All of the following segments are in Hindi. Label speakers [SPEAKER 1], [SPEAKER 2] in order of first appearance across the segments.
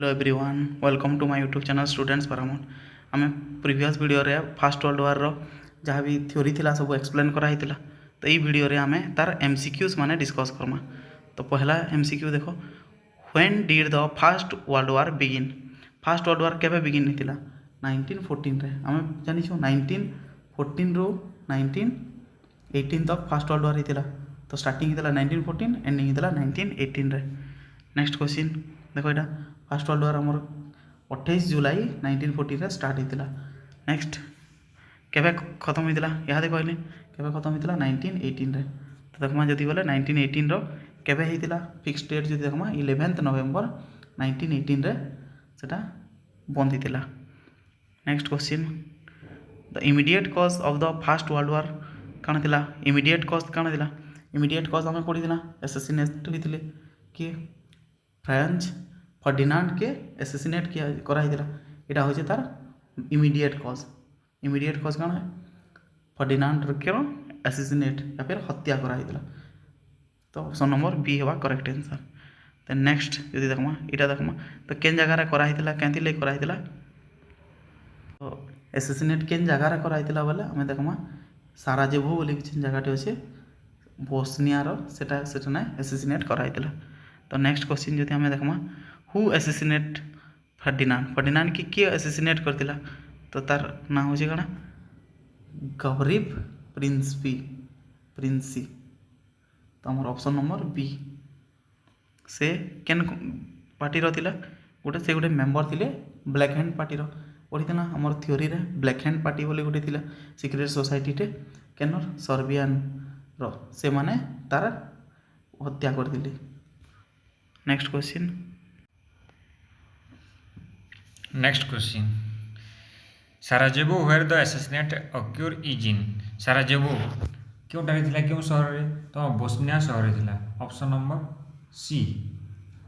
[SPEAKER 1] Hello everyone, welcome to my YouTube channel students Paramount. आम प्रीवियस वीडियो रे फास्ट वर्ल्ड वार जहाँ भी थ्योरी थिला सब एक्सप्लेन कराई थिला। तो ये वीडियो रे आमे तार एमसीक्यूज माने डिस्कस करमा। तो पहला एमसीक्यू देखो, when did the fast world war begin. Fast world वार केबे बिगिन हितिला? 1914 रे। आमे जानि छु 1914 रो 1918 तक फास्ट वर्ल्ड वार हितिला। तो स्टार्टिंग हितिला 1914, एंडिंग हितिला 1918 रे। नेक्स्ट क्वेश्चन देखो, यहाँ फास्ट वर्ल्ड वार आमर 28 जुलाई 1914 स्टार्ट होता। नेक्स्ट केबे खत्म होता यहाँ कहली केबे खत्म होता 1918 रे। तो देखमा जदि बोले 1918 केबे होता फिक्स डेट जो देखमा 11 नवेम्बर 1918 रे सेटा बंद होता। नेक्स्ट क्वेश्चन, द इमिडिएट कज ऑफ द फास्ट वर्ल्ड वार कौन थिला? इमिडिएट कज कौन थिला? इमिडिएट कज आम पढ़ी एसेसिनेट होते किए? फ्रेंच फर्डिनांड के एसेसिनेट किया कराई यहाँ हूँ तार इमिडिएट कज। इमिडिएट कज कौन है? फर्डिनांड के एसेसिनेट या फिर हत्या कराई। तो ऑप्शन नंबर बी होगा करेक्ट आंसर। तो नेक्स्ट यदि देखमा इटा देखमा तो केन जगह कराई क्या कराई? तो एसेसिनेट केन जगह कराई बोले आम देखमा साराजेभो बोली किसी जगह अच्छे बोस्नियार सेटा ना एसेसिनेट कराई। तो नेक्स्ट क्वेश्चन जो आम देखमा हु एसेसिनेट फर्डिनांड। फर्डिनांड की किए एसेसिनेट करतिला? तो तार ना हूँ कौन? गवरीब प्रिंसी। तो आम ऑप्शन नंबर बी। से केन पार्टी थिला? गोटे मेंबर थिले ब्लैक हैंड पार्टी पढ़ी ना आम थ्योरी रे। ब्लैक हैंड पार्टी बोली गोटे थिला सिक्रेट सोसाइटी टे केनर सर्बियान से माने तार हत्या करथिले। Next question
[SPEAKER 2] Sarajevo where the assassinate occur is in. Sarajevo क्योंटारे थिला क्यों शहर रे? तो बोस्निया शहर रे थिला। Option number C.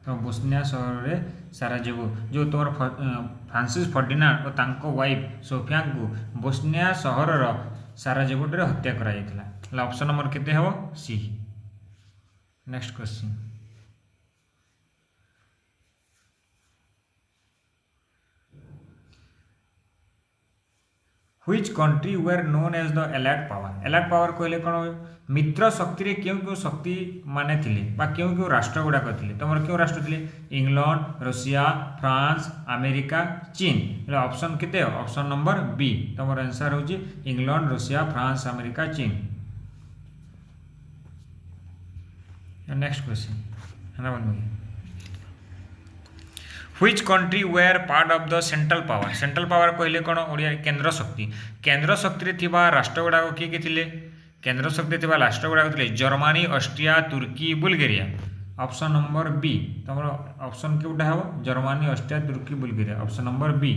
[SPEAKER 2] तो बोस्निया शहर रे साराजेवो जो तुम फ्रांसिस फर्डिनांड और तांको वाइफ सोफिया को बोस्निया शहर साराजेवो रे हत्या करा जायतिला। ऑप्शन नंबर केते हबो? C. Next question, which country were known as the allied power. Allied power कहले कौन हो? मित्र शक्ति रे क्यों क्यों शक्ति माने थिले बा क्यों क्यों राष्ट्र गुड़ाक थिले? तुम क्यों राष्ट्र थिले? इंग्लैंड, रशिया, फ्रांस, अमेरिका, चीन। ऑप्शन केते? Option number B. तुम आंसर होची इंग्लैंड, रशिया, फ्रांस, अमेरिका, चीन। नेक्स्ट क्वेश्चन है ना बंधु, which country were part of the central power. Central power कहले कौन? ओडिया केंद्र शक्ति। केंद्र शक्ति रे थिबा राष्ट्र गुड़ाक किए थिले? केंद्र शक्ति थिबा राष्ट्र गुड़ाक थिले जर्मनी, ऑस्ट्रिया, तुर्की, बुल्गारिया। Option number B. तुम ऑप्शन क्योंटा है? जर्मनी, ऑस्ट्रिया, तुर्की, Bulgaria. Option number B.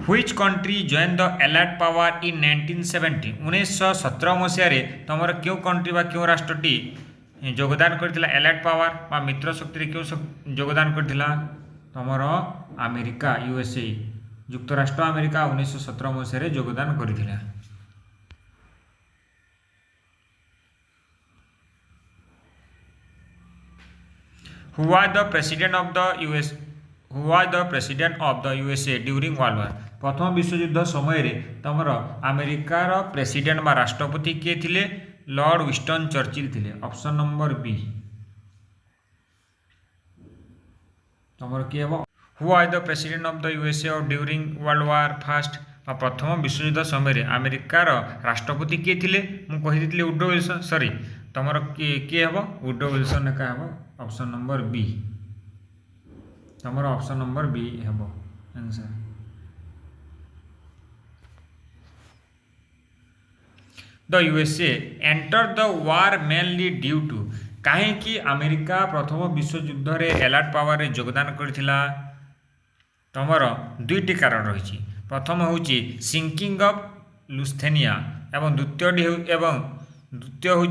[SPEAKER 2] Which country join the allied power in 1970। 1917 मसीह तुम क्यों कंट्री बा क्यों राष्ट्रटी योगदान करथिला एलाइड पावर बा मित्र शक्ति रे क्यों योगदान करथिला? तुमर अमेरिका, यूएसए, युक्तराष्ट्र अमेरिका 1917 मसीह योगदान करथिला। Who was the president of the US who was the president of the USA during world war. प्रथम विश्वयुद्ध समय रे तुमर अमेरिकार प्रेसिडेंट बा राष्ट्रपति किए थिले? लॉर्ड विस्टन चर्चिल थिले। Option number B. तुम किए हम who was the president of the USA during world war first. प्रथम विश्वयुद्ध समय अमेरिकार राष्ट्रपति किए थिले? मु कहि वुड्रो विल्सन, सॉरी तुम किए हम वुड्रो विल्सन का हम। Option number B. तुम ऑप्शन नंबर बी हम answer. The USA enter the war mainly due to. कहीं अमेरिका प्रथम विश्वयुद्ध रे एलाइड पावर रे योगदान करथिला? तुमर दुईटी कारण रही। प्रथम हूँ सिंकिंग ऑफ लुस्थेनिया एवं द्वितीय हूँ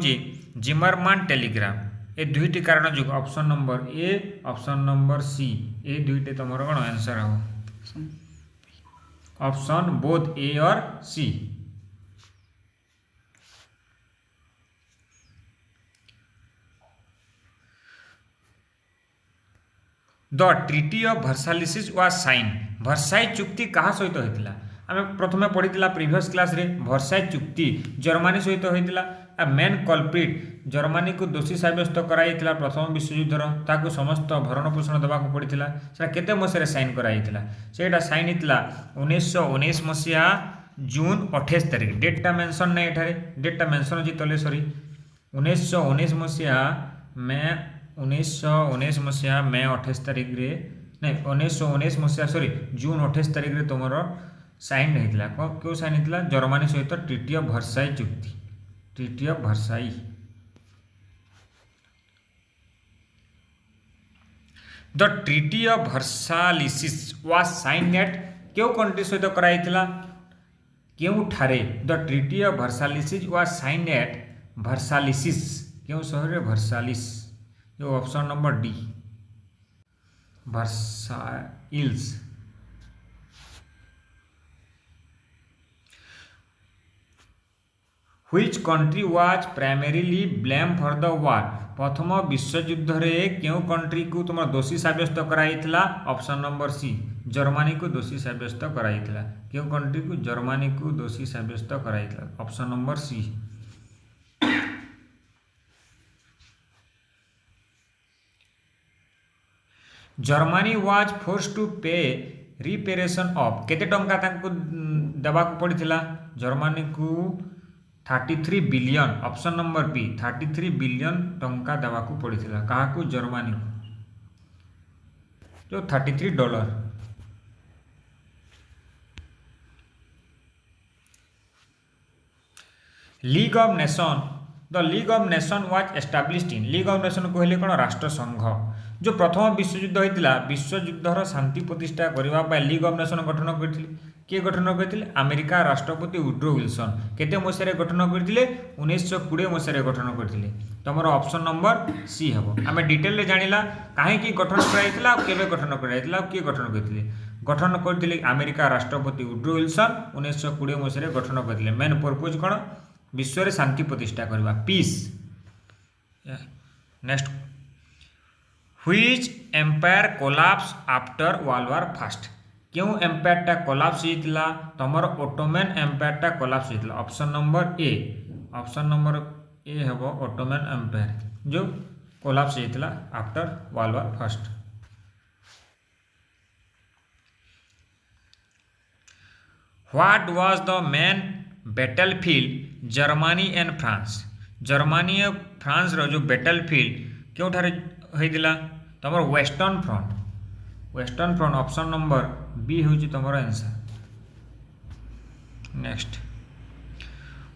[SPEAKER 2] जिमरमान टेलीग्राम। ए दुईटी कारण जो option number A, option number C, ए दुईटे तुम कौन आंसर हम? ऑप्शन बोथ ए और C. The treaty of Versailles was sign Versailles चुक्ति कहा सहित होइतिला आमे प्रथमे पढ़ितिला प्रीवियस क्लास रे भर्साई चुक्ति जर्मनी सहित होइतिला आ मेन कल्प्रिट जर्मनी को दोषी साब्यस्त कराइतिला प्रथम विश्वयुद्धर ताकू समस्त भरण पोषण देबाक पड़ितिला सेटा केते मसिया साइन कराइतिला सेटा साइन हितला 1919 मसिया जून 28 तारिख डेटटा मेंशन नै एठारे डेटटा मेंशन अछि तले सॉरी 1919 मसिया मे 1919 मसिया मे 28 तारिख रे नै 1919 मसिया सॉरी जून 28 तारिख रे तुमरो साइन होइतिला क्यों साइन होइतिला जर्मनी सहित ट्रिटी ऑफ भर्साई चुक्ति treaty of Versailles the treaty of Versailles was sign at क्यों कंट्री सहित कराइतिला क्यों ठारे the treaty of Versailles was sign at Versailles क्यों शहर रे भर्सालिस जो option number D Versailles which country was primarily blame for the war प्रथम विश्वयुद्ध रे क्यों कंट्री को तुम दोषी साब्यस्त कराइतिला ऑप्शन नंबर सी जर्मनी को दोषी साब्यस्त कराइतिला क्यों कंट्री को जर्मनी को दोषी साब्यस्त कराइतिला option number C Germany was force to pay reparation of केते टंका तांको देबाक पड़िथिला जर्मनी को 33 billion option number B 33 billion टंका देवाकू पड़िथिला काहाकू जर्मनी जो $33 league of nation the league of nation was established in league of nation कहले कोन राष्ट्र संघ जो प्रथम विश्वयुद्ध होइतिला विश्वयुद्धर शांति प्रतिष्ठा करबा पय लीग ऑफ नेशन गठन करथिले किए गठन करथिले अमेरिका राष्ट्रपति वुड्रो विल्सन केते मसिया गठन करथिले 1920 मसिया गठन करथिले तमरो ऑप्शन नंबर सी हबो आमे डिटेल रे जानिला काहे की गठन कराइतिला आ केबे गठन कराइतिला आ किए गठन करथिले अमेरिका राष्ट्रपति वुड्रो विल्सन 1920 मसिया गठन करथिले मेन पर्पज कोन विश्व रे शांति प्रतिष्ठा करबा peace next which empire collapse after world war first क्यों एम्पायर टा कोलैप्स होइतिला तमर ओटोमन एम्पायर टा कोलैप्स होइतिला ऑप्शन नंबर ए हबो ओटोमन एम्पायर जो कोलैप्स होइतिला after world war first what was the main battlefield Germany and France Germany और फ्रांस रो जो बैटलफील्ड क्यों ठारे होइतिला तमर western front option number B होची तमर answer next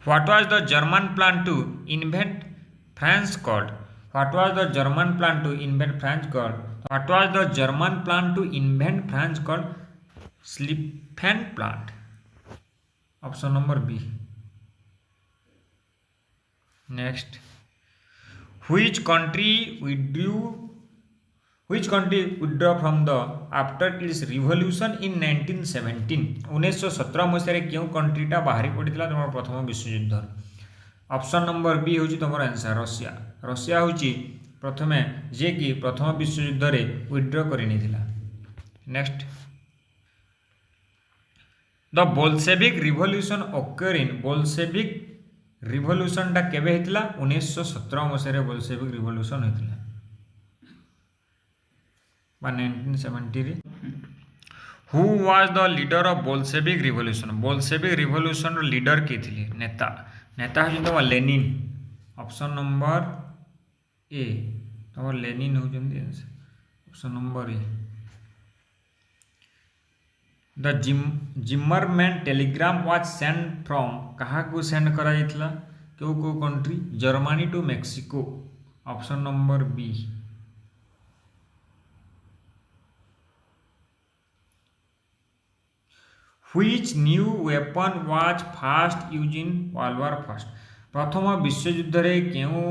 [SPEAKER 2] what was the German plan to invent France called what was the German plan to invent France called what was the German plan to invent France called Schlieffen plant option number B next which country withdraw from the after its revolution in 1917 1917 मसीह क्यों कंट्रीटा बाहरी पड़ता तुम प्रथम विश्वयुद्ध ऑप्शन नंबर बी हूँ तुम आंसर रशिया हूँ प्रथमे जे कि प्रथम विश्वयुद्ध रे विथड्रॉ कर नेक्स्ट द बोल्शेविक रिवोल्यूशन ओकर इन बोल्शेविक रिवोल्यूशन टा केबे हेतिला 1917 मसीह बोल्शेविक रिवोल्यूशन हेतिला बा 1970 रे who was the leader of Bolshevik revolution रो लीडर के थिले नेता हजन लेनिन ऑप्शन नंबर ए तमर लेनिन होजन option number A the Zimmermann telegram was send from कहा को सेंड करा जाइतला क्यों को country Germany to Mexico option number B which new weapon was first use in world war first प्रथम विश्वयुद्ध रे क्यों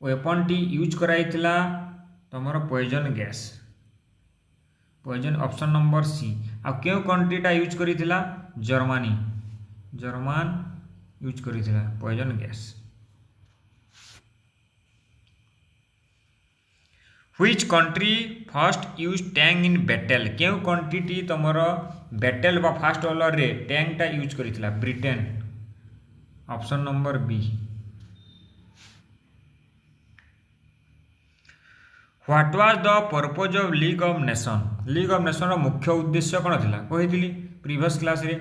[SPEAKER 2] वेपन टी यूज कराइतला तमर poison gas poison option number C आ क्यों कंट्रीटा यूज करिथिला जर्मन यूज करिथिला poison gas Which country first used tank in battle? केउ कंट्रीटी तुमर बैटल बा फास्ट वार रे टैंकटा यूज करितला? Britain. Option number B. What was the purpose of League of nation? League of nation रो मुख्य उद्देश्य कोन थिला कहितली प्रीवियस क्लास रे?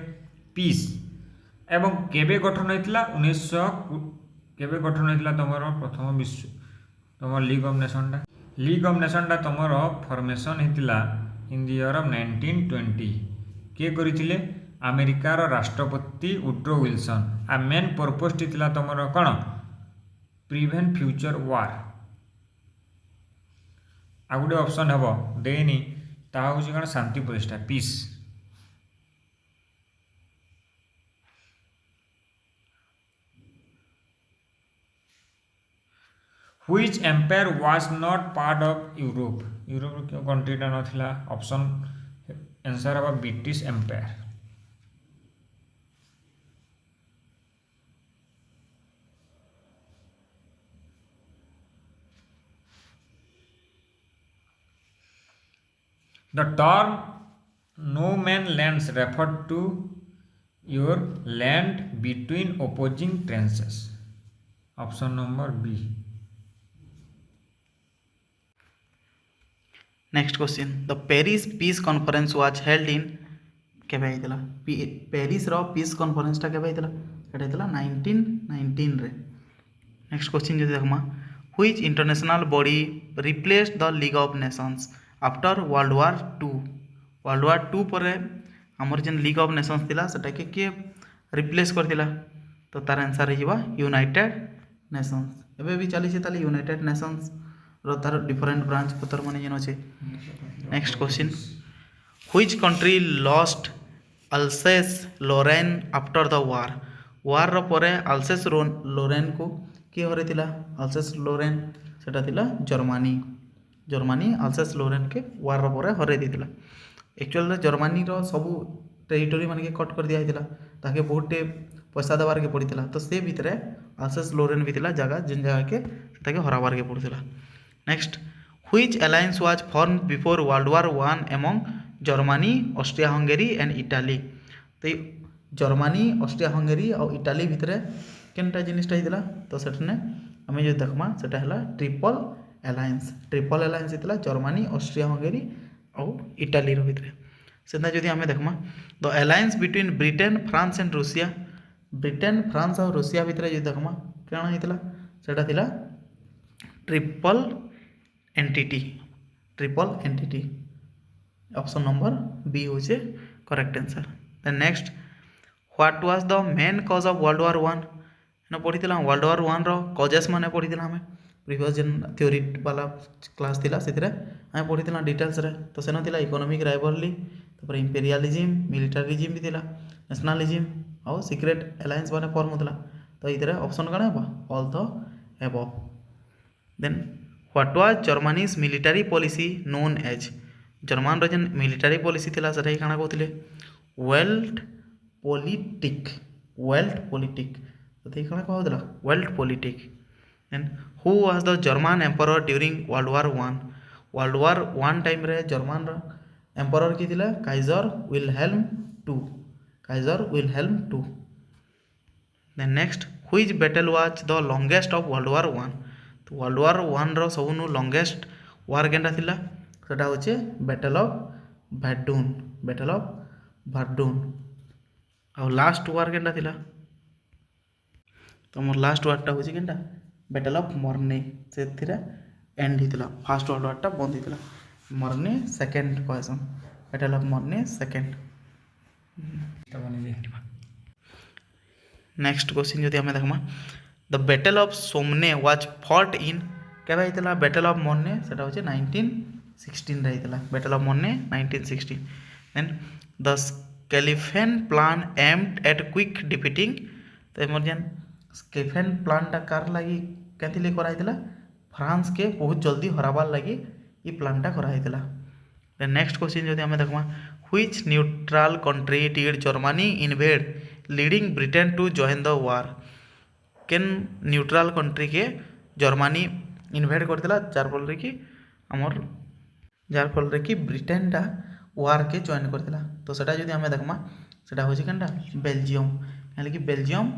[SPEAKER 2] पीस। एवं केबे गठन होइतला? 1900 केबे गठन होइतला तुमर प्रथम विश्व तुमर लीग ऑफ नेशनटा? लीग ऑफ नेशनटा तुमर फॉर्मेशन होइतला इन द ईयर ऑफ 1920। के करिथिले? अमेरिकार राष्ट्रपति वुड्रो विल्सन। आ मेन पर्पस थिला तुमर कोन? प्रिवेंट फ्यूचर वार। आ गोटे ऑप्शन हेबो देनी ता होछि कोन? शांति प्रतिष्ठा, peace. Which empire was not part of Europe? Europe क्यों कंट्रीटा नथिला? ऑप्शन आंसर हेबा British empire. The term no man lands referred to your land between opposing trenches. Option number B.
[SPEAKER 1] Next question the Paris peace conference was held in केबे आइतला? पेरिस रो पीस कॉन्फ्रेंसटा केबे आइतला? एटा आइतला 1919 रे। नेक्स्ट क्वेश्चन जदि देखमा which international body replaced the league of Nations after world war 2? World war 2 पर हमर जेन लीग ऑफ नेशंस थिला सेटा के रिप्लेस करथिला? तो तार आंसर हे जिवा यूनाइटेड नेशंस। एबे भी चली ताले यूनाइटेड नेशंस रो तार डिफरेंट ब्रांच पतर माने जेन अछि। Next question which country lost Alsace Lorraine after the war? War रो परे अल्सेस लोरेन को के हरैतिला? अल्सेस लोरेन सेटा थिला जर्मनी। जर्मनी अल्सेस लोरेन के वार रो परे हरै दितिला। एक्चुअल रे जर्मनी रो सब टेरिटरी माने के कट कर दिया हितिला, ताके बहुते पैसा देवार के पड़ितिला। तो से भितरे अल्सेस लोरेन भी थिला जगह जिन जगह के ताके हराबार के पड़ितिला। Next which alliance was form before world war 1 among Germany, Austria Hungary and Italy? तो जर्मनी, ऑस्ट्रिया हंगेरी और इटाली भितरे केनटा जिनिसटा हितिला? तो सेटने हमें जो देखमा सेटा हला ट्रिपल अलायंस। ट्रिपल अलायंस हितिला जर्मनी, ऑस्ट्रिया हंगेरी और इटाली रो भितरे। सेना जदि हमें देखमा the alliance between Britain, France and Russia. Britain, France और रूसिया भितरे जो देखमा केना हितिला? सेटा थिला triple entente. Triple entente option number B होचे correct answer. Then next what was the main cause of world war 1? ना पढ़ीतिला वर्ल्ड वार 1 रो कॉजेस माने पढ़ीतिला हमें प्रीवियस जेन थ्योरी वाला क्लास थिला सेतिरे हमें पढ़ीतिला डिटेल्स रे। तो सेनो थिला इकोनॉमिक राइवलरी, तापर इंपेरियलिज्म, मिलिटरिज्म भी थिला, नेशनलिज्म और सीक्रेट अलायंस माने फॉर्म होतला। तो इधरे ऑप्शन कण हेबा all the above. Then what was Germany's military policy known as? German रो जेन मिलिटरी पॉलिसी थिला सेटा काना कहथिले? Welt politik. वेल्ट पॉलिटिक तो ये काना कहथिला? Welt politik. Then who was the German emperor during world war 1? World war 1 time रे जर्मन रो एम्परर की थिला? Kaiser Wilhelm 2। Kaiser Wilhelm 2। Then next which battle was the longest of world war 1? तो वर्ल्ड वार 1 रो सबनु लॉन्गेस्ट वार केनटा थिला? सेटा होचे battle of Verdun. Battle of Verdun. और लास्ट वार केनटा थिला? तो मोर लास्ट वारटा होचे केनटा? Battle of Marne. से थिरा एंड हितला, फर्स्ट वर्ल्ड वारटा बंद हितला। मर्ने सेकंड कहसन, battle of Marne second. Next question जदि हमें देखमा the battle of Somme was fought in केबे हितला? बैटल ऑफ मर्ने सेटा होचे 1916 रे हितला। Battle of Marne 1916। Then the Schlieffen plan aimed at quick defeating. तो एमरजेन स्केलिफेन प्लानटा कार लागि केथिले करा हितला? फ्रांस के बहुत जल्दी हराबार लागि ई प्लानटा करा हितला। देन नेक्स्ट क्वेश्चन जदि हमें देखमा which neutral country did Germany invade leading Britain to join the war? केन न्यूट्रल कंट्री के जर्मनी इन्वेड करथिला जार फल रे कि आमर जार फल कि ब्रिटेनटा वार के जॉइन करथिला तो सेटा जदि आमे देखमा सेटा होछि केनटा बेल्जियम कहले कि बेल्जियम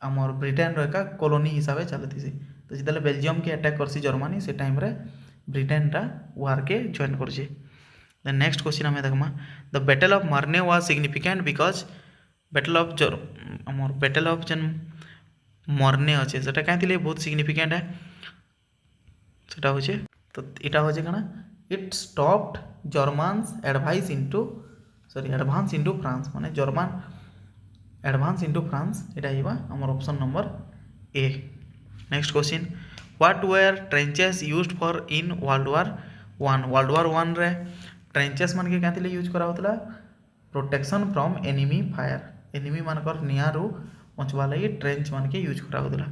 [SPEAKER 1] आमर ब्रिटेन रो एका कॉलोनी हिसाब से चलतीसी तो जितले बेल्जियम के अटैक करसी जर्मनी से टाइम रे ब्रिटेनटा वार के जॉइन करछि। द नेक्स्ट क्वेश्चन आमे देखमा द बैटल ऑफ मार्ने was significant because battle of आमर बैटल ऑफ जन मरने अच्छे सेटा कहीं बहुत सिग्निफिकेंट है सेटा होचे तो इटा होचे कना it stopped Germans advise into France माने जर्मन एडवांस इनटू फ्रांस इटा हिबा हमर option number A. Next question what were trenches used for in world war 1 रे ट्रेंचेस मान के कथि यूज करा होतला protection from enemy fire enemy मानकर नियारू बचवा लगी ट्रेंच मान के यूज करा होतला।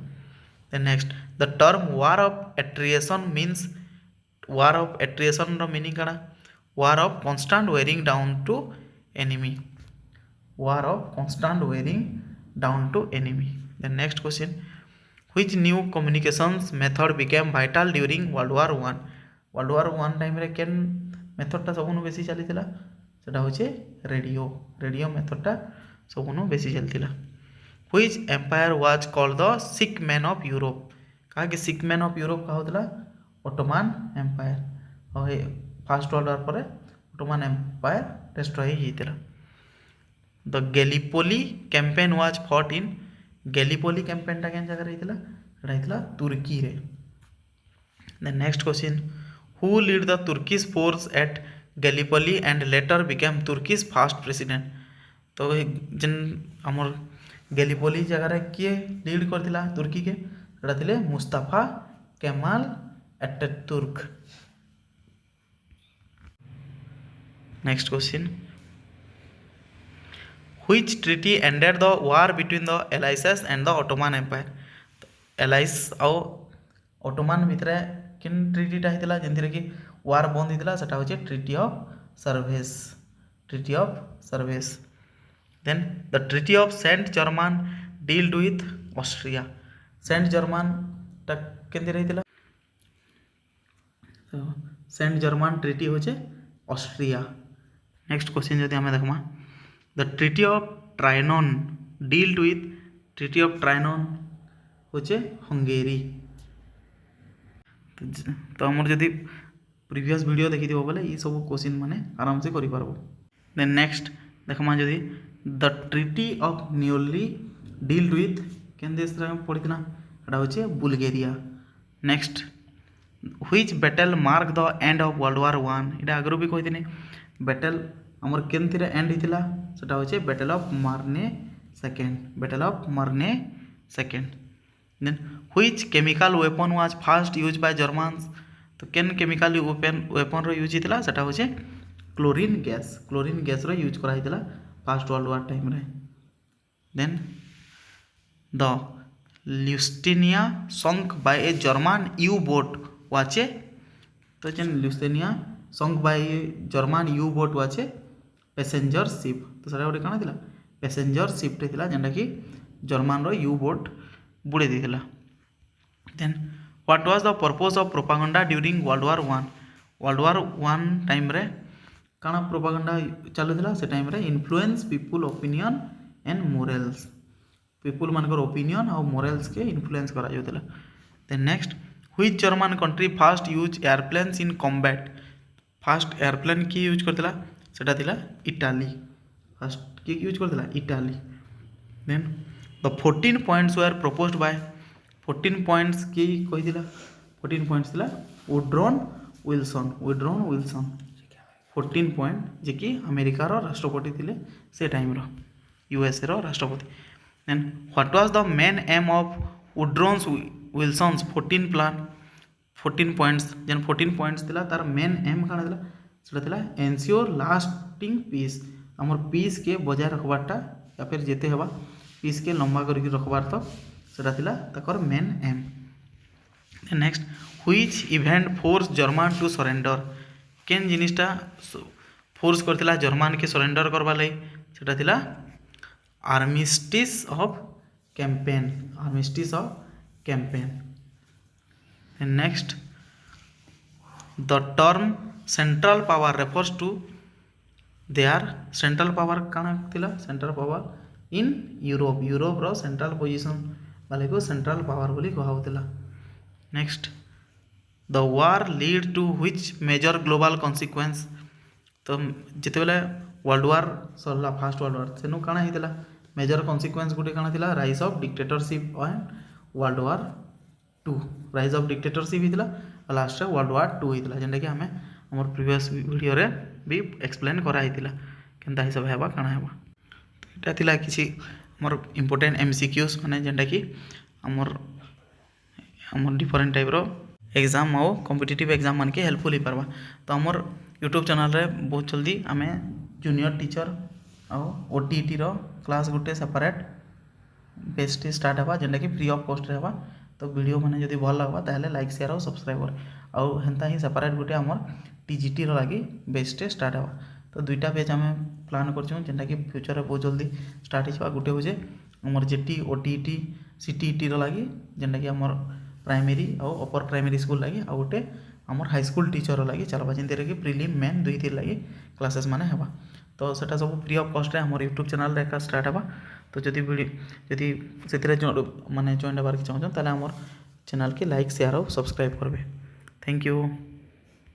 [SPEAKER 1] Then next the term war of attrition means war of attrition रो मीनिंग कना war of constant wearing down to enemy war of constant wearing down to enemy. The next question which new communications method became vital during World War 1 World War 1 time रे केन मेथड टा सबनु बेसी चलीथिला सेटा होचे रेडियो मेथड टा सबनु बेसी चलथिला। which empire was called the sick man of Europe कहा कि sick man of Europe का होतला ऑटोमान एम्पायर और फर्स्ट वर्ल्ड वार पर ऑटोमान एम्पायर डिस्ट्रॉय हितिला। The Gallipoli campaign was fought in Gallipoli campaign टा केन जगह रहितला रहितला तुर्की रे। The next question who lead the Turkish force at Gallipoli and later became Turkish first president तो जन हमर गैलीपोली जगह रे किए लीड करथिला तुर्की के सेटा थिले Mustafa Kemal Ataturk. Next question which treaty ended the war between the allies and the Ottoman Empire allies और ऑटोमान भितर किन ट्रीटीटा होता जेनथिरे कि वार बंद होता सेटा होचे treaty of Sevres. Then the treaty of Saint Germain dealt with Austria Saint Germain टा केंति रहितला सेंट जर्मन ट्रीटी होचे ऑस्ट्रिया। नेक्स्ट क्वेश्चन जदि हमें देखमा the treaty of Trianon dealt with treaty of Trianon होचे हंगेरी तो हमर जदि प्रीवियस वीडियो देखि दिबो बोले ई सब क्वेश्चन माने आराम से करि पारबो। देन नेक्स्ट देखमा जदि the treaty of Neuilly dealt with केन देश रे पडितना एटा होचे Bulgaria. Next which battle mark the end of world war 1 एटा आगरो भी कहितने बैटल हमर केनथिरे एंड हितिला सेटा होचे battle of Marne second. Then which chemical weapon was first use by Germans तो केन केमिकल वेपन रो यूज हितिला सेटा होचे क्लोरीन गैस रो यूज करा हितिला फर्स्ट वर्ल्ड वार टाइम रे। Then the Lusitania sunk by a German U boat वाचे तो जेन Lusitania sunk by German U boat वाचे पैसेंजर शिप तो सेटा गोटे काना थिला पैसेंजर शिप टे थिला जेंटा कि जर्मन रो यू बोट बुड़े दिथिला। Then what was the purpose of propaganda during world war 1 time रे काना प्रोपागेंडा चलुथिला से टाइम रे influence people opinion and morals people मानकर ओपिनियन और मोरल्स के इन्फ्लुएंस करा जाउथिला। Then next which German country first use airplanes in combat first airplane की यूज करथिला सेटा थिला इटाली फर्स्ट की यूज करथिला Italy. Then the 14 points were proposed by 14 points की कहिथिला 14 पॉइंट्स थिला वुड्रोन विल्सन 14 पॉइंट जे कि अमेरिका रो राष्ट्रपति थिले से टाइम रो यूएसए रो राष्ट्रपति। Then what was the main aim of Woodrow Wilson's 14 points जेन 14 पॉइंट्स थिला तार मेन एम काना थिला सेटा थिला एनश्योर लास्टिंग पीस हमर पीस के बजाय रखबाटा या फिर जेते हेबा पीस के लंबा करके रखबार तो सेटा थिला तकर main aim. Next which event force German to surrender केन जिनिसटा फोर्स करथिला जर्मन के सरेंडर करबा लई सेटा थिला armistice of campaign. Next the term central power refers to their central power काଣା थिला सेंट्रल पावर इन यूरोप रो सेंट्रल पोजीशन वाले को सेंट्रल पावर बोली कहाउतिला। Next the war lead to which major global consequence. तो जितेबले वर्ल्ड वार सरला फास्ट वर्ल्ड वार सेनु काଣା हितला मेजर कॉन्सिक्वेंस गुटे काଣା थिला rise of dictatorship and world war 2 rise of dictatorship हितला और लास्ट वर्ल्ड वार 2 हितला जेंटा कि हमें हमर प्रीवियस वीडियो रे भी एक्सप्लेन करा हितला केनता हिसाब हेबा काଣା हेबा। तो एटा थिला किछि हमर इंपोर्टेंट एमसीक्यूज माने जेंटा कि हमर डिफरेंट टाइप रो एग्जाम और कॉम्पिटिटिव एग्जाम मान के हेल्पफुल हो पारबा। तो हमर यूट्यूब चैनल रे बहुत जल्दी आमे जूनियर टीचर और ओटीटी रो क्लास गुटे सेपरेट बेस्ट स्टार्ट हेबा जेंटा कि फ्री ऑफ कॉस्ट रे हेबा। तो वीडियो माने जदी भल लागबा ताहले लाइक शेयर और सब्सक्राइब कर और हेंता ही सेपरेट गुटे हमर टीजीटी रो लागि बेस्ट स्टार्ट हेबा। तो दुईटा पेज आमे प्लान करछो जेंटा कि फ्यूचर रे बहुत जल्दी स्टार्ट हिबा। गुटे होजे हमर जेटी ओटीटी सीटीईटी रो लागि जेंटा कि हमर प्राइमरी और अपर प्राइमरी स्कूल लगी आ गोटे आमर हाई स्कूल टीचर लगी चलबा जेंतिर कि प्रिलिम मेन दुई थी लगी क्लासेस माने हेबा। तो सेटा सब फ्री ऑफ कॉस्ट रे हमर यूट्यूब चैनल रे का स्टार्ट हेबा। तो जदी वीडियो जदी सेतिरे माने जॉइन हेबार के चाहछन ताले हमर चैनल के लाइक शेयर और सब्सक्राइब करबे। Thank you.